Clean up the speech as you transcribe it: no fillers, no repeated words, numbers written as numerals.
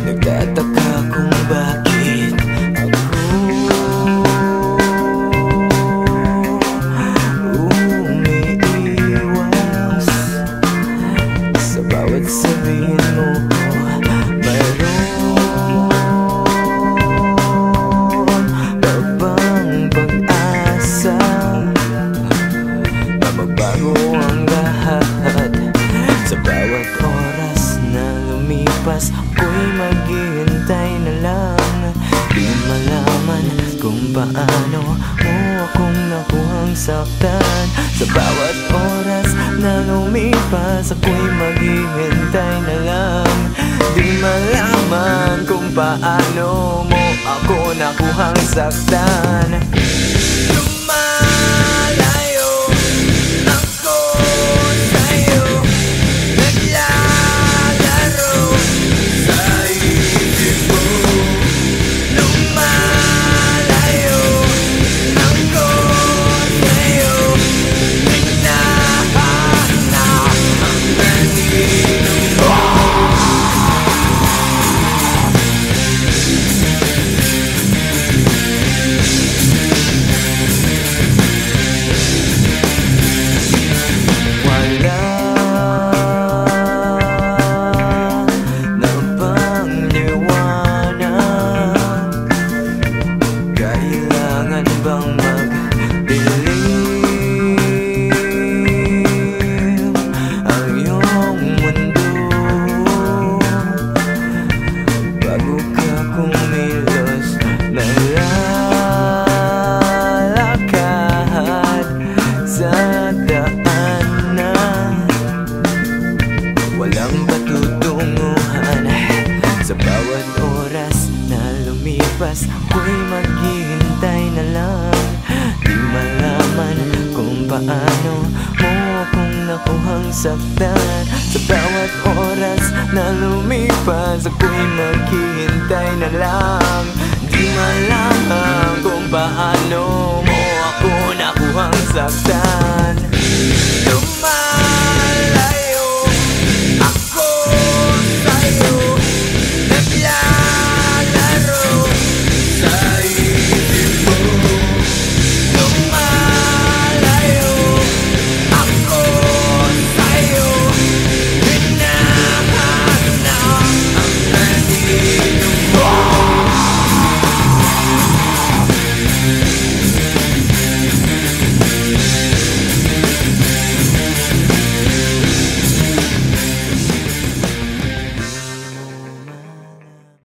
Nagtataka kung bakit ako umiiwas sa bawat sabihin mo. Mayroon pa bang pag-asa na magbago ang lahat? Sa bawat oras na lumipas, ako'y maghihintay na lang. Di malaman kung paano mo akong nakuhang saktan. Sa bawat oras na lumipas, ako'y maghihintay na lang. Di malaman kung paano mo ako nakuhang saktan. Walang patutunguhan. Sa bawat oras na lumipas, ako'y maghihintay na lang. Di malaman kung paano mo akong nakuhang saktan. Sa bawat oras na lumipas, ako'y maghihintay na lang. Di malaman kung paano mo ako nakuhang saktan.